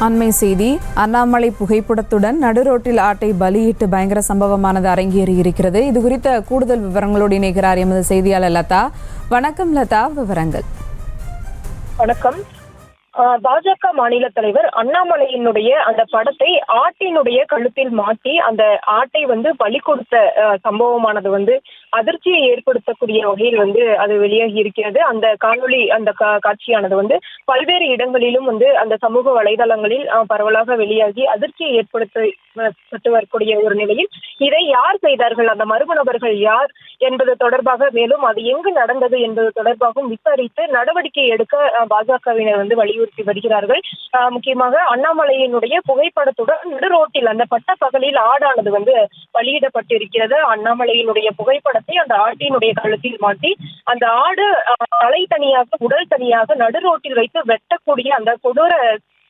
அண்மை செய்தி. அண்ணாமலை புகைப்படத்துடன் நடுரோட்டில் ஆட்டை பலியிட்டு பயங்கர சம்பவமானது அரங்கேறி இருக்கிறது. இது குறித்த கூடுதல் விவரங்களோடு இணைகிறார் எமது செய்தியாளர் லதா. வணக்கம் லதா, விவரங்கள். வணக்கம். பாஜக மாநில தலைவர் அண்ணாமலையினுடைய அந்த படத்தை ஆட்டினுடைய கழுத்தில் மாட்டி அந்த ஆட்டை பலி கொடுத்த சம்பவமானது அதிர்ச்சியை ஏற்படுத்தக்கூடிய வகையில் அது வெளியாகி இருக்கிறது. அந்த காணொளி அந்த காட்சியானது பல்வேறு இடங்களிலும் அந்த சமூக வலைதளங்களில் பரவலாக வெளியாகி அதிர்ச்சியை ஏற்படுத்தப்பட்டு வரக்கூடிய ஒரு நிலையில் இதை யார் செய்தார்கள், அந்த மர்ம நபர்கள் யார் என்பது தொடர்பாக, மேலும் அது எங்கு நடந்தது என்பது தொடர்பாகவும் விசாரித்து நடவடிக்கை எடுக்க பாஜகவினர் வலியுறுத்தி வருகிறார்கள். முக்கியமாக அண்ணாமலையினுடைய புகைப்படத்துடன் நடுரோட்டில் அந்த பட்ட பகலில் ஆடானது பலியிடப்பட்டிருக்கிறது. அண்ணாமலையினுடைய புகைப்படத்தை அந்த ஆட்டினுடைய கழுத்தில் மாட்டி அந்த ஆடு தலை தனியாக உடல் தனியாக நடுரோட்டில் வைத்து வெட்டக்கூடிய அந்த கொடூர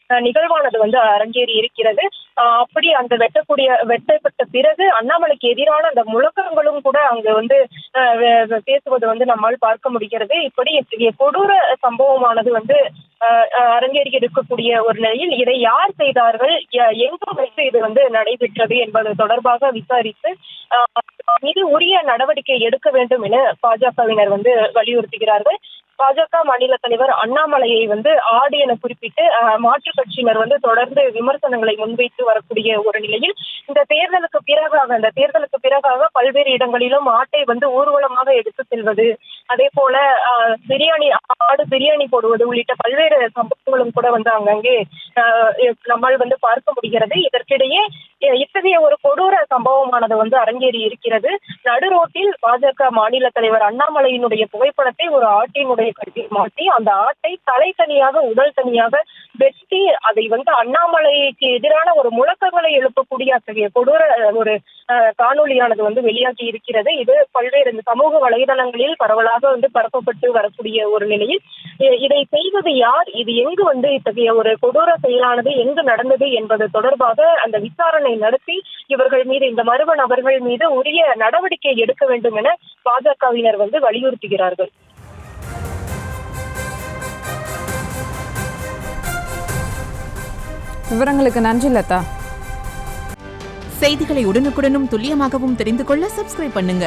நிகழ்வானது அரங்கேறி இருக்கிறது. அப்படி அந்த வெட்டப்பட்ட பிறகு அண்ணாமலைக்கு எதிரான அந்த முழக்கங்களும் கூட அங்கு பேசுவது நம்மால் பார்க்க முடிகிறது. இப்படி இத்தகைய கொடூர சம்பவமானது அரங்கேறி இருக்கக்கூடிய ஒரு நிலையில் இதை யார் செய்தார்கள், எங்கு வைத்து இது நடைபெற்றது என்பது தொடர்பாக விசாரித்து மீது உரிய நடவடிக்கை எடுக்க வேண்டும் என பாஜகவினர் வலியுறுத்துகிறார்கள். பாஜக மாநில தலைவர் அண்ணாமலையை ஆடு என குறிப்பிட்டு மாற்றுக் கட்சியினர் தொடர்ந்து விமர்சனங்களை முன்வைத்து வரக்கூடிய ஒரு நிலையில் இந்த தேர்தலுக்கு பிறகாக பல்வேறு இடங்களிலும் ஆட்டை ஊர்வலமாக எடுத்து செல்வது, அதே போல ஆடு பிரியாணி போடுவது உள்ளிட்ட பல்வேறு சம்பவங்களும் கூட அங்கங்கே நம்மால் பார்க்க முடிகிறது. இதற்கிடையே இத்தகைய ஒரு கொடூர சம்பவமானது அரங்கேறி இருக்கிறது. நடுரோட்டில் பாஜக மாநில தலைவர் அண்ணாமலையினுடைய புகைப்படத்தை ஒரு ஆட்டினுடைய கழுத்தில் மாட்டி அந்த ஆட்டை தலை தனியாக உடல் தனியாக வெட்டி அதை அண்ணாமலைக்கு எதிரான ஒரு முழக்கங்களை எழுப்பக்கூடிய அத்தகைய கொடூர ஒரு காணொலியானது வெளியாகி இருக்கிறது. இது பல்வேறு சமூக வலைதளங்களில் பரவலாக பரப்பப்பட்டு வரக்கூடிய ஒரு நிலையில் இதை செய்வது யார், இது எங்கு இத்தகைய ஒரு கொடூர செயலானது எங்கு நடந்தது என்பது தொடர்பாக அந்த விசாரணை நடத்தி இவர்கள் மீது, இந்த மர்ம நபர்கள் மீது உரிய நடவடிக்கை எடுக்க வேண்டும் என பாஜகவினர் வலியுறுத்துகிறார்கள். விவரங்களுக்கு நன்றி லதா. செய்திகளை உடனுக்குடனும் துல்லியமாகவும் தெரிந்து கொள்ள சப்ஸ்கிரைப் பண்ணுங்க.